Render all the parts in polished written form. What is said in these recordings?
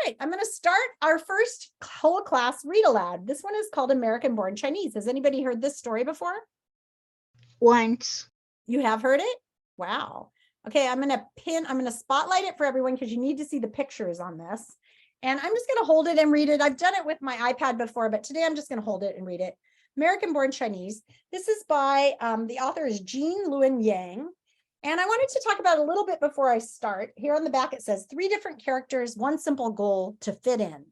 right, I'm going to start our first whole class read aloud. This one is called American Born Chinese. Has anybody heard this story before? Once. You have heard it? Wow. Okay, I'm going to spotlight it for everyone because you need to see the pictures on this. And I'm just going to hold it and read it. I've done it with my iPad before, but today I'm just going to hold it and read it. American Born Chinese. This is by, the author is Jean Luen Yang. And I wanted to talk about a little bit before I start. Here on the back, it says 3 different characters, 1 simple goal to fit in.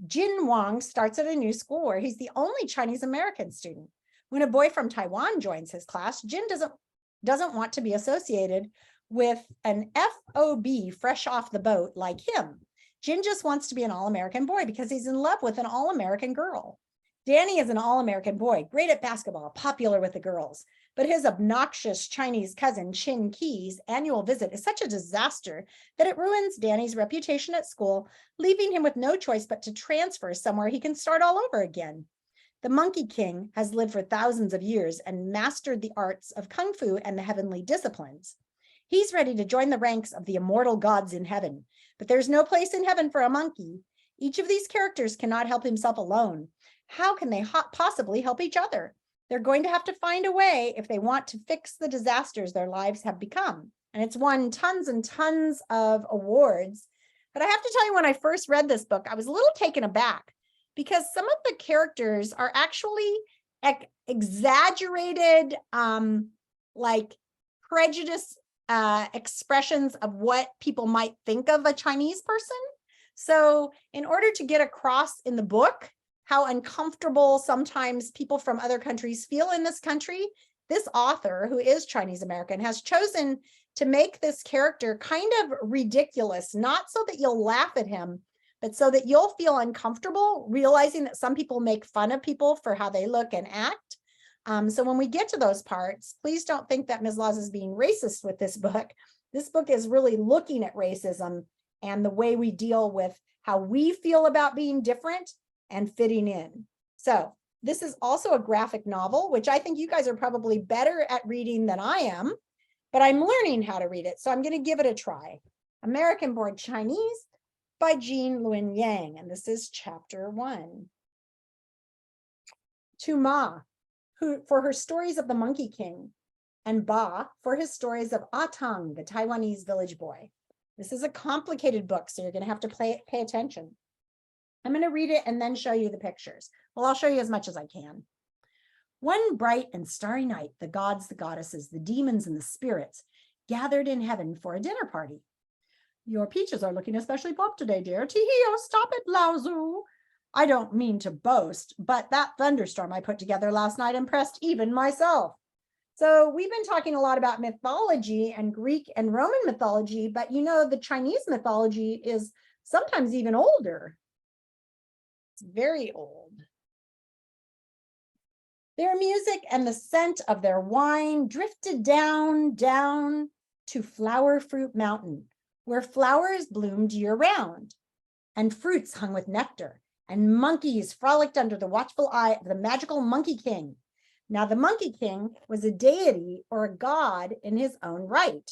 Jin Wang starts at a new school where he's the only Chinese American student. When a boy from Taiwan joins his class, Jin doesn't want to be associated with an FOB fresh off the boat like him. Jin just wants to be an all-American boy because he's in love with an all-American girl. Danny is an all-American boy, great at basketball, popular with the girls. But his obnoxious Chinese cousin, Chin Ki's annual visit is such a disaster that it ruins Danny's reputation at school, leaving him with no choice but to transfer somewhere he can start all over again. The Monkey King has lived for thousands of years and mastered the arts of Kung Fu and the heavenly disciplines. He's ready to join the ranks of the immortal gods in heaven, but there's no place in heaven for a monkey. Each of these characters cannot help himself alone. How can they possibly help each other? They're going to have to find a way if they want to fix the disasters their lives have become. And it's won tons and tons of awards. But I have to tell you, when I first read this book, I was a little taken aback because some of the characters are actually exaggerated, like prejudice expressions of what people might think of a Chinese person. So in order to get across in the book how uncomfortable sometimes people from other countries feel in this country, this author, who is Chinese American, has chosen to make this character kind of ridiculous, not so that you'll laugh at him, but so that you'll feel uncomfortable realizing that some people make fun of people for how they look and act. So when we get to those parts, please don't think that Ms. Laws is being racist with this book. This book is really looking at racism and the way we deal with how we feel about being different and fitting in. So this is also a graphic novel, which I think you guys are probably better at reading than I am, but I'm learning how to read it. So I'm going to give it a try. American Born Chinese by Jean Luen Yang. And this is chapter 1. To Ma, who for her stories of the Monkey King, and Ba for his stories of Ah Tang, the Taiwanese village boy. This is a complicated book, so you're going to have to pay attention. I'm going to read it and then show you the pictures. Well, I'll show you as much as I can. One bright and starry night, the gods, the goddesses, the demons, and the spirits gathered in heaven for a dinner party. Your peaches are looking especially plump today, dear. Tee-hee, stop it, Lao-Zu. I don't mean to boast, but that thunderstorm I put together last night impressed even myself. So we've been talking a lot about mythology and Greek and Roman mythology, but you know, the Chinese mythology is sometimes even older. It's very old. Their music and the scent of their wine drifted down to Flower Fruit Mountain, where flowers bloomed year-round, and fruits hung with nectar, and monkeys frolicked under the watchful eye of the magical Monkey King. Now, the Monkey King was a deity or a god in his own right.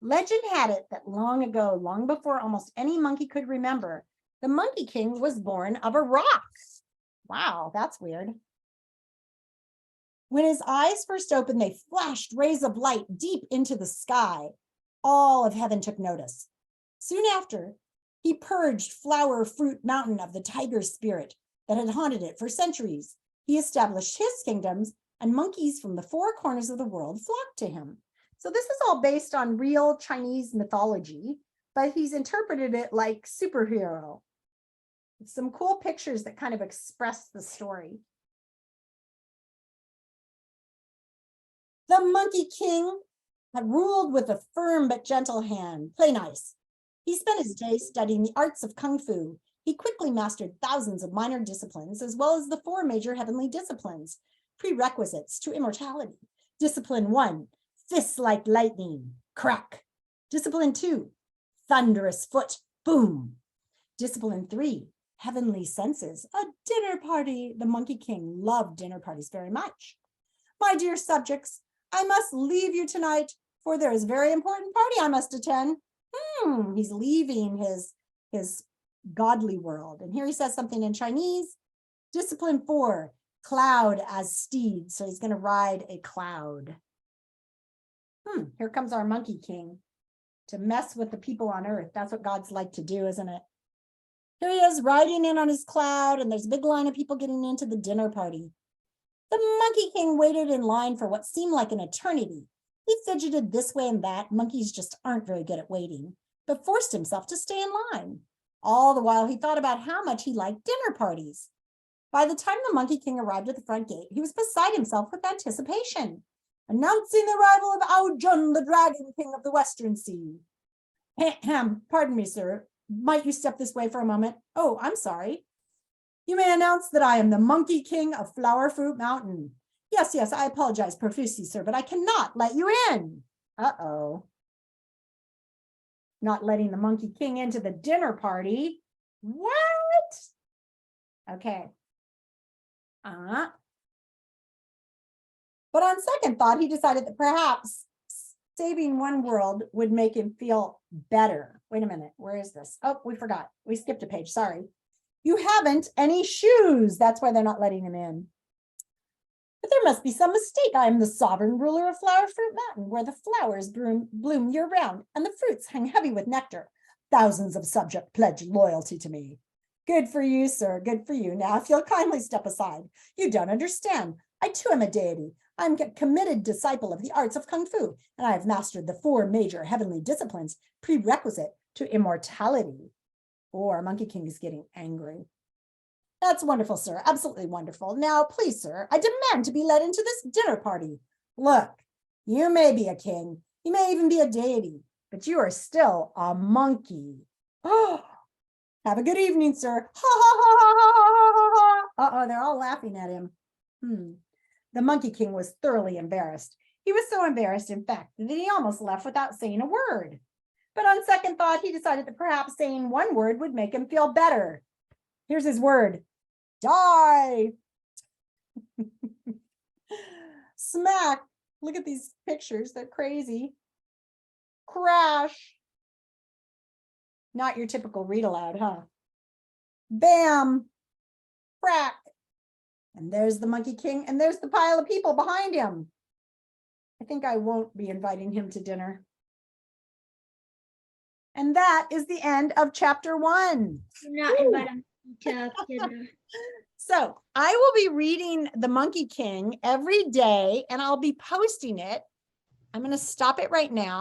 Legend had it that long ago, long before almost any monkey could remember, the Monkey King was born of a rock. Wow, that's weird. When his eyes first opened, they flashed rays of light deep into the sky. All of heaven took notice. Soon after, he purged Flower Fruit Mountain of the tiger spirit that had haunted it for centuries. He established his kingdoms, and monkeys from the 4 corners of the world flocked to him. So this is all based on real Chinese mythology, but he's interpreted it like superhero. Some cool pictures that kind of express the story. The Monkey King had ruled with a firm but gentle hand. Play nice. He spent his days studying the arts of Kung Fu. He quickly mastered thousands of minor disciplines, as well as the 4 major heavenly disciplines, prerequisites to immortality. Discipline 1, fists like lightning, crack. Discipline 2, thunderous foot, boom. Discipline 3, heavenly senses, a dinner party. The Monkey King loved dinner parties very much. My dear subjects, I must leave you tonight, for there is a very important party I must attend. He's leaving his godly world. And here he says something in Chinese. Discipline 4, cloud as steed. So he's going to ride a cloud. Here comes our monkey king to mess with the people on earth. That's what God's like to do, isn't it? Here he is riding in on his cloud, and there's a big line of people getting into the dinner party. The monkey king waited in line for what seemed like an eternity. He fidgeted this way and that. Monkeys just aren't very good at waiting, but forced himself to stay in line. All the while, he thought about how much he liked dinner parties. By the time the monkey king arrived at the front gate, he was beside himself with anticipation, announcing the arrival of Aojun, the dragon king of the Western Sea. Pardon me, sir. Might you step this way for a moment? Oh, I'm sorry. You may announce that I am the monkey king of Flower Fruit Mountain. Yes, I apologize profusely, sir, but I cannot let you in. Uh-oh. Not letting the monkey king into the dinner party. What? Okay. But on second thought, he decided that perhaps saving one world would make him feel better. Wait a minute. Where is this? Oh, we forgot. We skipped a page. Sorry. You haven't any shoes. That's why they're not letting him in. But there must be some mistake. I am the sovereign ruler of Flower Fruit Mountain, where the flowers bloom year-round and the fruits hang heavy with nectar. Thousands of subjects pledge loyalty to me. Good for you, sir. Good for you. Now, if you'll kindly step aside. You don't understand. I too am a deity. I'm a committed disciple of the arts of Kung Fu, and I have mastered the 4 major heavenly disciplines prerequisite to immortality. Our monkey king is getting angry. That's wonderful, sir. Absolutely wonderful. Now, please, sir, I demand to be led into this dinner party. Look, you may be a king. You may even be a deity, but you are still a monkey. Oh, have a good evening, sir. Ha, ha, ha, ha, ha, ha, ha. Uh-oh, they're all laughing at him. The monkey king was thoroughly embarrassed. He was so embarrassed, in fact, that he almost left without saying a word. But on second thought, he decided that perhaps saying one word would make him feel better. Here's his word. Die. Smack. Look at these pictures. They're crazy. Crash. Not your typical read aloud, huh? Bam. Crack. And there's the monkey king, and there's the pile of people behind him. I think I won't be inviting him to dinner. And that is the end of chapter 1. Not invited to dinner. So I will be reading The Monkey King every day, and I'll be posting it. I'm going to stop it right now.